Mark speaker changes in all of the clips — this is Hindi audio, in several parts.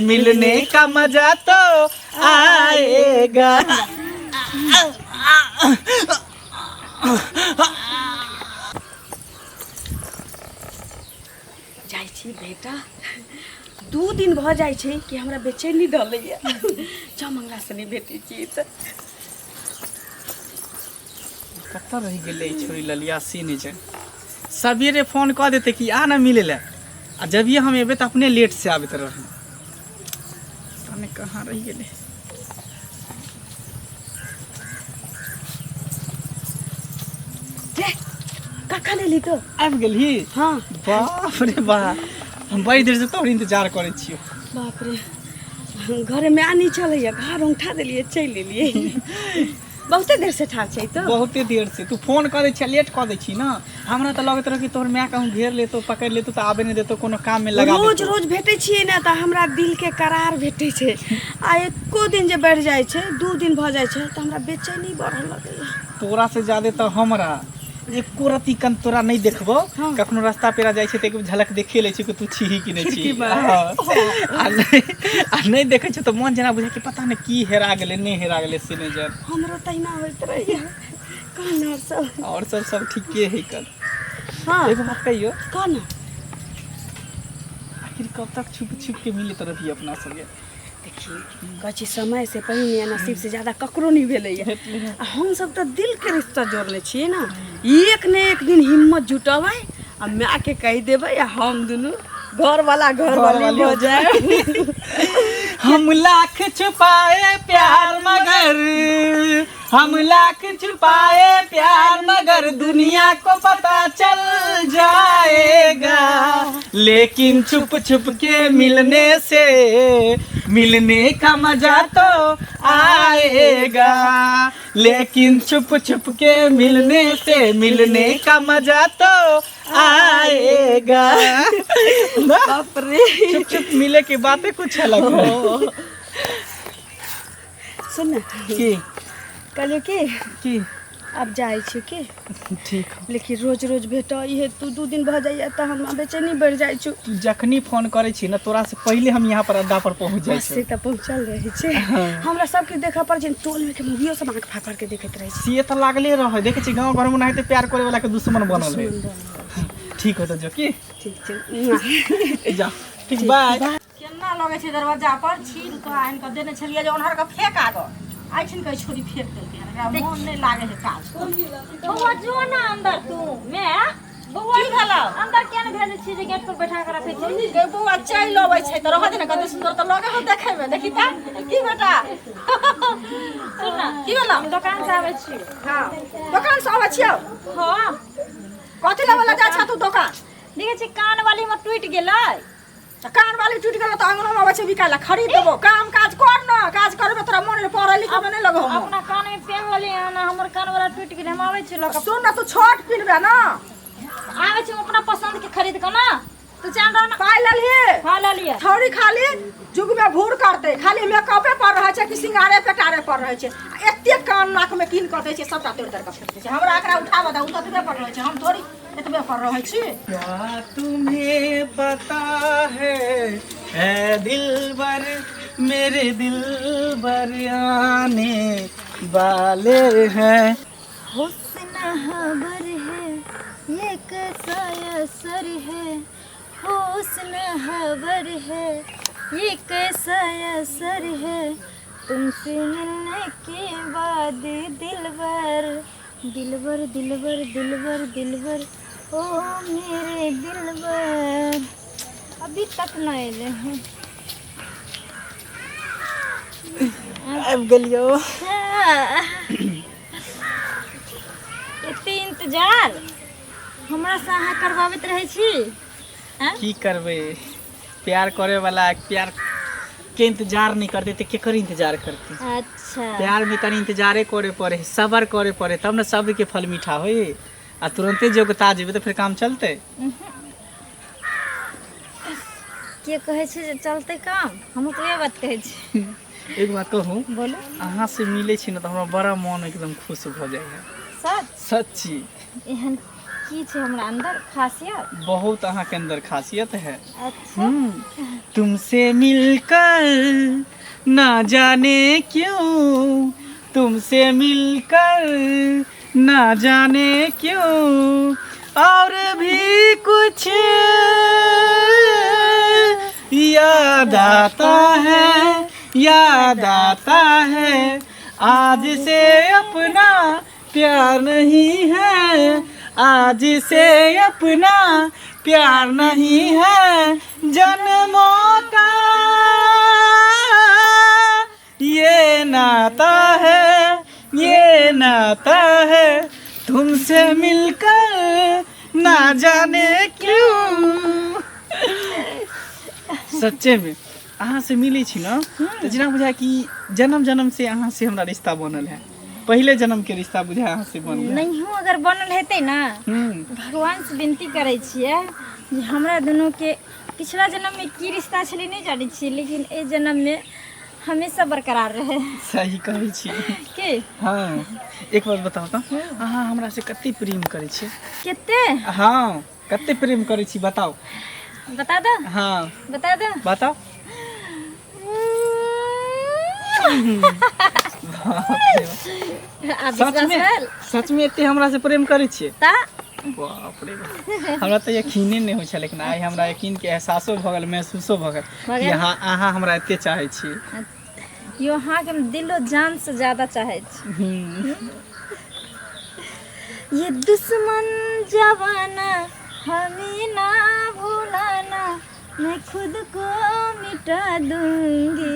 Speaker 1: मिलने का मजा तो आएगा।
Speaker 2: जाइ छी बेटा, 2 दिन भ जाइ छै कि हमरा बेचैनी डलैया। चमंगा से नहीं भेटै छी त
Speaker 1: कतऽ रह गेलै छोरी ललिया से नहीं छै। सवेरे फोन कऽ देते कि आ ना मिले ला, आ जब ये हम एबे तो अपने लेट से आबे तो रह कहाँ रह गेलै।
Speaker 2: कखन एली तो?
Speaker 1: आबि गेलही?
Speaker 2: हाँ।
Speaker 1: बाप रे बाप, हम बड़ी देर से तोहर इंतजार करै छियो।
Speaker 2: बाप रे, घर में आनी चलैया, घर उठा देलिए चल एलिए। बहुते देर से ठाक छै तो।
Speaker 1: बहुते देर से तू फोन कर दे लेट कर दे छी ना। हमरा तो लगत रह कि तोहर माय कहूँ घेर लेतो पकड़ लेतो तो आबे नहीं देतो, कोनो काम में लगा
Speaker 2: रोज रोज भेटे छिए ना तो हमरा दिल के करार भेटे छै। आ एको दिन जे बढ़ जाय छै, 2 दिन भ जाय छै तो हमरा बेचैनी बढ़ल लगैया। तोरा
Speaker 1: से ज्यादा तो हमरा एको रती कन तोरा नहीं देखबो।
Speaker 2: हाँ।
Speaker 1: कखनो रास्ता पेरा जाय छै त एक झलक देखे ले छी कि तू छी कि नहीं छी। आ नहीं देखे छ तो मन जना बुझा कि पता नहीं की हेरा गेले नहीं हेरा गेले से नहीं जान।
Speaker 2: हमरो तहिना होइत रहैया। कहना सब
Speaker 1: और सब ठीके है कल।
Speaker 2: हां
Speaker 1: एगो बात कहियो,
Speaker 2: कहना
Speaker 1: आखिर कब तक छुप छुप के मिले तरफ ही अपना सब ये।
Speaker 2: देखिए कची समय से पहिने नसीब से ज्यादा ककरो नहीं भेलैया। हम सब तो दिल के रिश्ता जोड़ले छिए ना। एक ने एक दिन हिम्मत जुटाबै आ माँ के कह देबै आ हम दुनू घर वाली हो जाए।
Speaker 1: हम लाख छुपाए प्यार मगर, हम लाख छुपाए प्यार मगर दुनिया को पता चल जाएगा। लेकिन छुप छुप के मिलने से मिलने का मजा तो आएगा। लेकिन छुप छुप के मिलने से मिलने का मजा तो आएगा।
Speaker 2: बाप रे,
Speaker 1: छुप छुप मिले की बातें कुछ अलग है।
Speaker 2: सुन ना
Speaker 1: की
Speaker 2: कहलियो
Speaker 1: की
Speaker 2: अब जाए छी के
Speaker 1: ठीक,
Speaker 2: लेकिन रोज रोज भेटो ये तू 2 दिन भ जाइए तो हम बेचैनी बढ़ जाय छु।
Speaker 1: तू जखनी फोन करे छी ना तोरा से पहले हम यहाँ पर अड्डा पर पहुँच जाए
Speaker 2: से त पहुंचल रहे छे। हमरा सब के देखा पर टोल में के मूवियो सब आंख फाड़ फाड़ के देखत रहे छी।
Speaker 1: से त लागले रहे, देखे छी गांव घर में नहीं तो प्यार करे वाला के दुश्मन बनल है। ठीक हो तो जो की
Speaker 2: ठीक छै
Speaker 1: जा ठीक बाय।
Speaker 3: केना लगे छै दरवाजा पर छीन के आन के देने छलिए जे ओनहर के फेक आगो आई छिन के छोरी फेक देलके। हमरा मन नहीं लागे है काज।
Speaker 4: बउआ जो ना अंदर तू मैं बउआ
Speaker 3: की भेलो
Speaker 4: अंदर क्या न भेजे छी जे गेट पर बैठा के रखे छी।
Speaker 3: गे बउआ चल अबै छै त रह दे न, कते सुंदर त लगे हो देखे में। देखी त की बेटा
Speaker 4: सुन ना
Speaker 3: की भेलो?
Speaker 4: दुकान से आवे छी।
Speaker 3: हां दुकान से आबै छियो?
Speaker 4: हां
Speaker 3: कथि लेवला जा छ तू दुकान?
Speaker 4: देखे छी कान वाली में टूट गेलै
Speaker 3: त कान वाली टूट गेल त अंगना में आबै छै बिकाला, खरीद देबो। काम काज कर न, काज करबे तोरा मन रे पढ़े लिखे में नहीं लगो।
Speaker 4: अपना कान में पेन वाली ना हमर कान वाला टूट गेलै, हम आवे छी लोग
Speaker 3: सुन न तू छोट पिनबे न,
Speaker 4: आवे छी अपना पसंद के खरीद के ना। तू जान रहा ना
Speaker 3: पाई लेलिए
Speaker 4: हां ले लिया।
Speaker 3: थोड़ी खाली जुग में भूर करते, खाली मेकअपे पर रहे छै कि सिंगारे पेटारे पर रहे छै। एते कान नाक में कीन कर दे छै, सबटा तोड़ तोड़ के फेंक दे छै। हमरा एकरा उठावा दा, उतबे पर रहे छै, हम थोड़ी एतबे पर रहे छी।
Speaker 1: क्या तुम्हें पता है दिलबर मेरे दिलबर आने वाले हैं।
Speaker 4: हुस्न खबर है ये कैसा असर है, हुस्न खबर है ये कैसा असर है, तुमसे मिलने के बाद दिलबर दिलबर दिलबर दिलबर दिलबर ओ मेरे दिलबर अभी तक न अले हैं।
Speaker 1: अब गलियो
Speaker 4: एते इंतजार हमरा से अहाँ करवाबैत रहे छी।
Speaker 1: की करबे, प्यार करे वाला प्यार के इंतजार नहीं करते तो केकर इंतजार करते।
Speaker 4: अच्छा
Speaker 1: प्यार में तनी इंतजारे करे पड़े, सबर करे पड़े, तब न सब्र के फल मीठा होई। आ तुरंते जोगता जेबे तो फिर काम चलते।
Speaker 4: के कहे छै जे चलते काम, हम तो ये बात कहे छी।
Speaker 1: एक बात कहूँ,
Speaker 4: बोलो
Speaker 1: अहाँ से मिले छी ना तो हमरा बड़ा मन एकदम खुश हो जाए है।
Speaker 4: सच
Speaker 1: सच्ची
Speaker 4: एहन की छै हमरा अंदर खासियत?
Speaker 1: बहुत अहाँ के अंदर खासियत है।
Speaker 4: अच्छा
Speaker 1: तुमसे मिलकर ना जाने क्यों, तुमसे मिलकर ना जाने क्यों और भी कुछ याद आता है, याद आता है। आज से अपना प्यार नहीं है, आज से अपना प्यार नहीं है, जन्मों का ये नाता है, ये नाता है। तुमसे मिलकर ना जाने क्यों। सच्चे में अहाँ से मिली छी ना तो जेना बुझाय कि जन्म जन्म से अहाँ से हमरा रिश्ता बनल है, पहले जन्म के रिश्ता बुझाय अहाँ से बनल है।
Speaker 4: नहीं हूँ अगर बनल हेतै ना भगवान से विनती करै छियै जे हमरा दुनू के पिछला जन्म में की रिश्ता छलै नहीं जानै छियै, लेकिन ए जन्म में हमेशा बरकरार रहे।
Speaker 1: सही कहै छी
Speaker 4: के
Speaker 1: हाँ। एक बात बताओ तो अहाँ हमरा से कते प्रेम करै छी?
Speaker 4: केते
Speaker 1: हाँ कते प्रेम करै छी बताओ?
Speaker 4: बता दो,
Speaker 1: हाँ
Speaker 4: बता दो।
Speaker 1: बताओ। सच में सच में एते हमरा से प्रेम करै छियै?
Speaker 4: ता
Speaker 1: बाप रे बाप। हमरा तो यकीने नहीं होइ छै, लेकिन आइ हमरा यकीन के एहसासो भ गेल, महसूसो भ गेल कि अहाँ हमरा एते चाहै छी।
Speaker 4: यो अहाँ के दिलो जान से ज्यादा चाहे छी। ये दुश्मन जवाना हमें ना भूलाना, मैं खुद को मिटा दूंगी।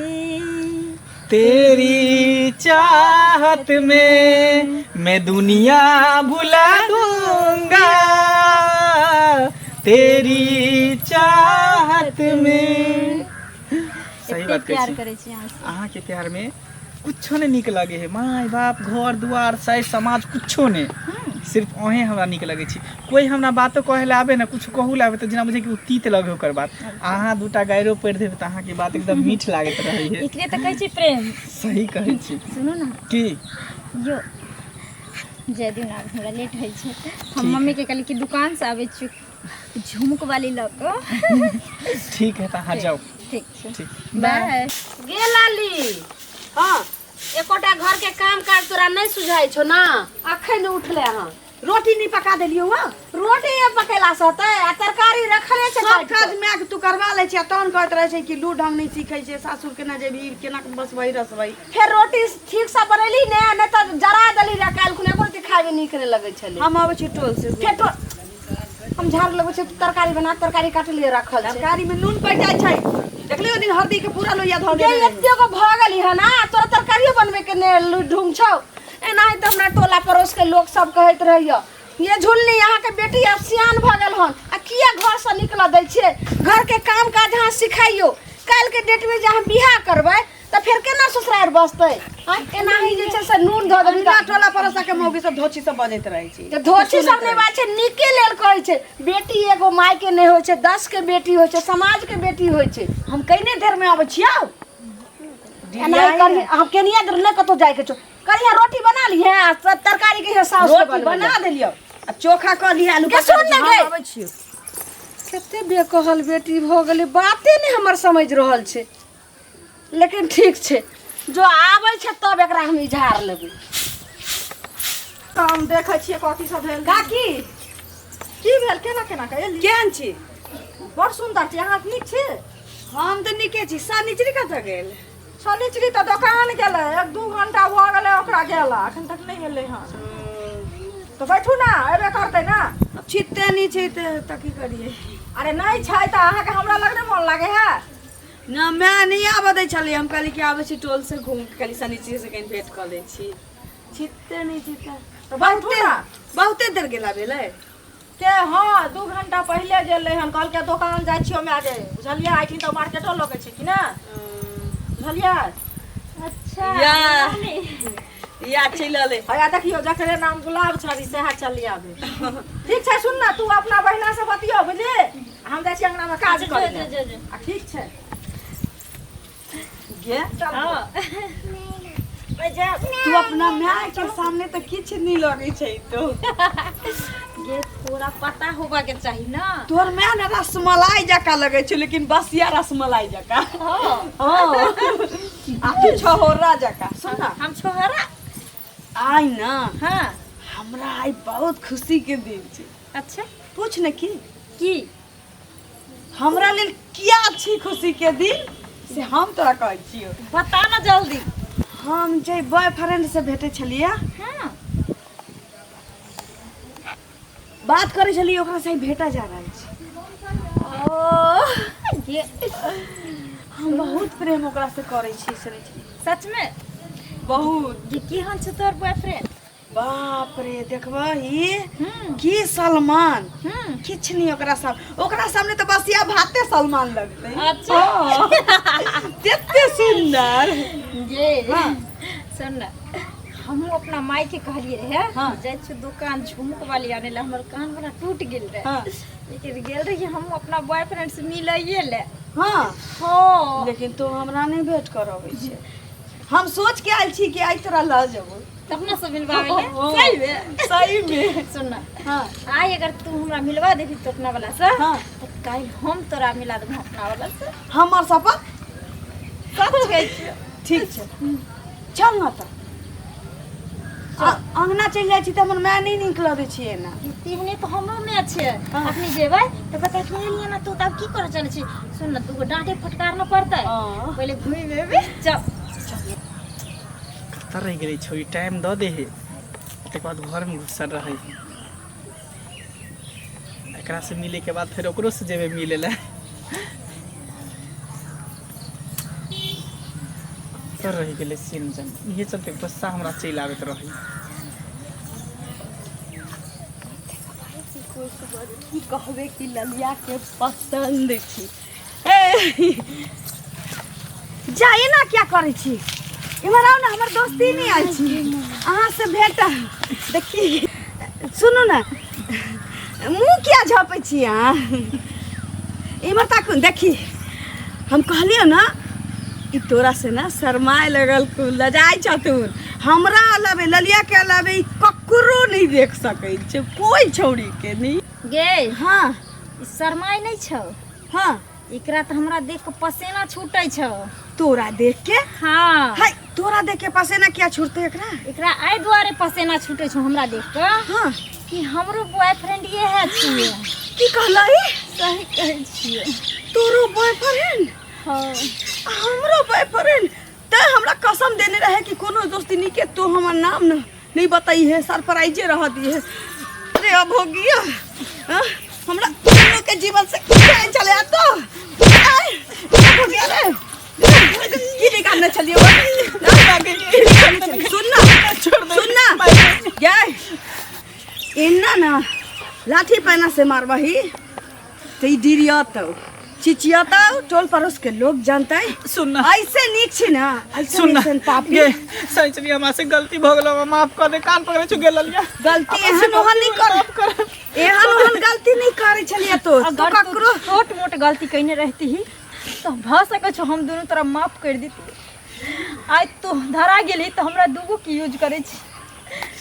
Speaker 1: तेरी चाहत में मैं दुनिया भुला दूंगा, तेरी चाहत में। सही बात
Speaker 4: प्यार
Speaker 1: कहै
Speaker 4: करे छी अहाँ से।
Speaker 1: अहाँ के प्यार में कुछो नहीं निक लगे है, माय बाप घर दुआर सही समाज कुछो नहीं, सिर्फ अहें हमरा निक लगे छी। कोई हमरा बातो कहे ला आबे ना, कुछ कहू ला आबे तो जेना बुझे कि तीत लगे ओकर बात। अहाँ दूटा गायरो पढ़ देबे त अहाँ के बात एकदम मीठ लागत रहे है।
Speaker 4: एकरे त कहै छी प्रेम।
Speaker 1: सही कहै छी।
Speaker 4: सुनो ना
Speaker 1: की
Speaker 4: यो जय दिन आब हमरा लेट होइ छै, हम मम्मी के कहली कि दुकान से आबै छी झुमक वाली ल क।
Speaker 1: ठीक है त अहाँ जाओ।
Speaker 4: ठीक छै,
Speaker 1: ठीक
Speaker 4: बाय।
Speaker 2: गे लाली, हाँ एकोटा घर के काम काज तोरा नहीं सुझाई छो ना? अखन उठले हाँ
Speaker 3: रोटी नहीं पका देलियो हुआ,
Speaker 2: रोटी ये पकेला सते आ तरकारी रखले छै।
Speaker 3: सब काज मैं तू करवा ले छिया, तहन कहत रहे छै कि लू ढंग नहीं सीखै छै, सासुर के ना जेबी केना बसबै रसबै।
Speaker 2: फिर रोटी ठीक से बनेली ने, नहीं तो जरा देली रे, काल खुने बोलती खावे नीक नहीं लगे छले।
Speaker 3: हम आबै छी टोल से,
Speaker 2: फेटो हम झाड़ लगै छै, तरकारी बना, तरकारी काट लिए रखल छै।
Speaker 3: तरकारी में नून पड़ जाय छै, देखलियो दिन हल्दी के पूरा लोइया धो
Speaker 2: ये
Speaker 3: देले।
Speaker 2: एते को भ गेली है ना, तोरा तरकारियो बनबे के ने ढूंढ छौ। एनाही त हमरा टोला पड़ोस के लोग सब कहत रहियो, ये झुलनी यहाँ के बेटी अब सियान भ गेल हन आ किया घर से निकल दै छियै? घर के काम काज अहाँ सिखाइयो, काल के डेट में जहाँ बियाह करबै त फिर केना ससुराल बसतै? एनाही जे छै से नून धो देली।
Speaker 3: हमरा टोला पड़ोसा के मौगी सब धोची सब बजैत रहे छै।
Speaker 2: त धोची सब ने बात छै, निके लेल कहै छै। बेटी एगो माय के नहीं होय छै, 10 के बेटी होय छै, समाज के बेटी होय छै।
Speaker 3: हम कइने देर में आबै छियौ?
Speaker 2: एनाही करी हम केनिया देर ने कतो जाय के छौ। करिया रोटी बना ली है, तरकारी के सास के
Speaker 3: रोटी बना देलियो आ चोखा क लिया, आलू
Speaker 2: के सुन ने गे।
Speaker 3: आबै छियौ। कते बेकहल बेटी भ गेलै, बाते नहीं हमर समझ रहल छै।
Speaker 2: लेकिन ठीक छै, जो आबै छै तब एकरा हम इझार लेबै।
Speaker 3: काम देखै छियै कथी सब भेल।
Speaker 2: काकी
Speaker 3: की भेल? केना केना के एली? केहन छी? बड़ सुंदर छी। अहाँ नीक छी? हम तऽ नीके छी। सनिचरी कतऽ गेल? सनिचरी तऽ दोकान गेलै, 1-2 घंटा भऽ गेलै ओकरा गेला, एखन तक नहीं एलै हन। तो बैठू ना, एबे करतै ना। छिते नहीं छै तऽ की करिए? अरे नहीं छै तऽ अहाँ के हमरा लग नहीं मन लागे है ना। मैं नहीं आबऽ दै छलियै, हम कहली कि आबै छी टोल से घूम के, कहली सनिचरी से कहीं भेंट कऽ लै छी। छिते नहीं छी तऽ बैठू ना। बहुते देर गेला भेलै के? हाँ 2 घंटा पहले गेलै हन, कहलकै दोकान जाइ छियो मैं आगे, बुझलियै? आइ तो मार्केटो लगे छै कि ना, बुझलियै?
Speaker 4: अच्छा
Speaker 3: या चलले हया देखियो, जकरे नाम गुलाब छड़ी सेहा चली आबे। ठीक छै, सुन ना, तू अपना बहिना से बतियो, बुझली? हम जाइ छी अंगना में काज करे। आ ठीक छै गे चल। तू अपना माय के सामने तो किछ नहीं लगे छै तो।
Speaker 4: गे तोरा पता होबा के चाहिए ना।
Speaker 2: तोर मैं ना रसमलाई जका लगे छ, लेकिन बसिया रसमलाई जका। हां आ तू छोहरा जका। सुन ना,
Speaker 4: हम छोहरा
Speaker 2: आई ना।
Speaker 4: हाँ
Speaker 2: हमरा आई बहुत खुशी के दिन छै।
Speaker 4: अच्छा
Speaker 2: पूछ न की हमरा लेल किया अच्छी खुशी के दिन से हम तोरा कहै छियो।
Speaker 4: बता ना जल्दी।
Speaker 2: हम जे बॉयफ्रेंड से भेटे छलिए,
Speaker 4: हाँ
Speaker 2: बात करे छलिए, ओकरा से भेटा जा रहल छै।
Speaker 4: ओ ये
Speaker 2: हम बहुत प्रेम ओकरा से करे छी। सुनै छी
Speaker 4: सच में
Speaker 2: बहुत।
Speaker 4: ये की हन छ तोर बॉयफ्रेंड?
Speaker 2: बाप रे, देखबा ही की सलमान किछ नहीं ओकरा सामने तो बस या भाते सलमान लगते।
Speaker 4: अच्छा
Speaker 2: कितने सुंदर।
Speaker 4: ये
Speaker 2: हाँ।
Speaker 4: सुन ना, हम अपना माई के कहलिए रहे
Speaker 2: हाँ।
Speaker 4: जाय छ दुकान झुमक वाली आने ला, हमर कान वाला टूट गेल रहे।
Speaker 2: हाँ।
Speaker 4: लेकिन गेल रही हम अपना बॉयफ्रेंड से मिलइए ले।
Speaker 2: हाँ
Speaker 4: हाँ
Speaker 2: लेकिन तो हमरा नहीं भेंट करबै छै। हम सोच के आयल छी कि आई तोरा ल जेबो।
Speaker 4: अपना से मिलवावे ले। सही में
Speaker 2: सही में।
Speaker 4: सुन ना,
Speaker 2: हाँ
Speaker 4: आई अगर तू हमरा मिलवा देबी तो अपना वाला से,
Speaker 2: हाँ
Speaker 4: तो काल हम तोरा मिला देबो अपना वाला से।
Speaker 2: हमर शपथ।
Speaker 4: सच कहै छियो।
Speaker 2: ठीक छै, चल ना। तो अंगना चल जाइ छी त हमर मैं नहीं निकल दै छियै ना।
Speaker 4: तीवने तो हमरो में अच्छे।
Speaker 2: हाँ।
Speaker 4: अपनी जेबै तो कहते कि लिए ना तू तब की करे चले छी। सुन ना, तू डांटे फटकार न पड़तै।
Speaker 2: हाँ।
Speaker 4: पहले घुमि लेबे। चल
Speaker 1: कतर रह गेलै छोरी, टाइम दऽ दे हे, तकर बाद घरमे घुसल रहै है। एकरा से मिले के बाद फिर ओकरो से जेबे मिले ला। कतर रह गेलै सीन जन, इहे चलते गुस्सा हमरा चलि आबैत रहै।
Speaker 2: की कहबे कि ललिया के पसंद छी। ए जाए ना, क्या करे छी? इमहर आओ ना, हमर दोस्ती नहीं आयल छी। अहाँ से भेट देखी। सुनू ना, मुँह किया झाँपै छी अहाँ? इमहर ताकू देखी। हम कहलियो ना ई तोरा से ना शर्माए लगल, लजाई छथुन। हमरा अलावे, ललिया के अलावे ई ककरो नहीं देख सकै छै, कोई छौड़ी के नहीं।
Speaker 4: गे
Speaker 2: हाँ
Speaker 4: ई शरमाई नहीं छौ।
Speaker 2: हाँ
Speaker 4: एकरा तो हमरा देख के पसीना छूटै छौ।
Speaker 2: तोरा देख के?
Speaker 4: हाँ
Speaker 2: हाय, तोरा देख के पसीना क्या छूटते एकरा?
Speaker 4: एकरा आई दुआरे पसीना छूटै छौ हमरा देख के
Speaker 2: हाँ
Speaker 4: कि हमरो बॉयफ्रेंड ये है छिए।
Speaker 2: की कहलाई?
Speaker 4: सही कहै छिए।
Speaker 2: तोरो बॉयफ्रेंड?
Speaker 4: हाँ
Speaker 2: हमरो बॉयफ्रेंड? ते हमरा कसम देने रहे कि कोनो दोस्ती नहीं के तो हमर नाम न नहीं बताई है, सरप्राइजे रह दी है। अरे अब हो गया। हाँ? हमरा दोनों के जीवन से चले आ तो हो गया रे। की निकालने चलिए वो? सुनना गए इन्ना ना लाठी पैना से मारवाही तो डिरियाता चिचियाता, टोल पड़ोस के लोग जानता है।
Speaker 1: सुनना
Speaker 2: ऐसे नीक छी ना,
Speaker 1: सुनना
Speaker 2: ऐसे पापी।
Speaker 1: ये सही चलिए, हमरा से गलती भ गेलो, माफ कर दे, कान पकड़े छु गेल लिया।
Speaker 2: गलती एहन ओहन नहीं कर, एहन ओहन गलती नहीं करे छलिए। तो
Speaker 4: अगर
Speaker 2: ककरो
Speaker 4: छोट मोट गलती कइने रहती ही तो भ सकै छौ हम दोनों तरफ माफ कर देती। आज तो धरा गेली तो हमरा दूगो की यूज करे छी।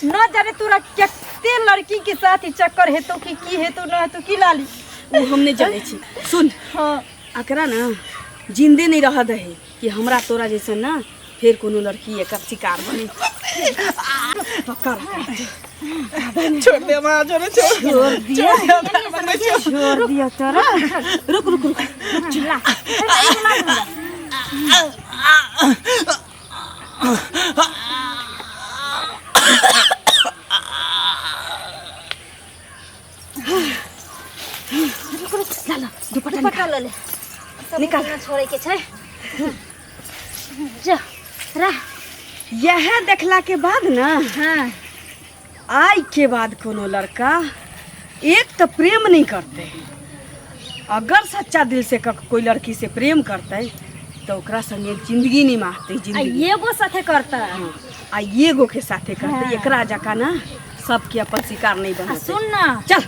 Speaker 4: न जाने तोरा केते लड़की के साथ ही चक्कर हेतो कि की हेतो न हेतो की लाली
Speaker 2: वो हमने जाने छी। सुन,
Speaker 4: हाँ
Speaker 2: अकरा ना जिंदे नहीं रह दे कि हमरा तोरा जैसे ना फिर कोनो लड़की एक शिकार बने। पकड़
Speaker 1: छोड़ दे मां, छोड़ दिया
Speaker 2: छोड़ दिया तोरा। रुक रुक रुक
Speaker 4: ला दुपट्टा ले ले,
Speaker 2: निकाल।
Speaker 4: छोड़े के छै। जा रा।
Speaker 2: यह देखला के बाद ना,
Speaker 4: हाँ
Speaker 2: आई के बाद कोनो लड़का एक तो प्रेम नहीं करते। अगर सच्चा दिल से कोई लड़की से प्रेम करते तो ओकरा संगे जिंदगी नहीं मारते।
Speaker 4: आ
Speaker 2: जिंदगी
Speaker 4: एगो साथे करता।
Speaker 2: आ ये गो के साथे करते।
Speaker 4: हाँ।
Speaker 2: एकरा जका ना सबके अपन शिकार नहीं
Speaker 4: आ
Speaker 2: बनते।
Speaker 4: सुन ना,
Speaker 2: चल।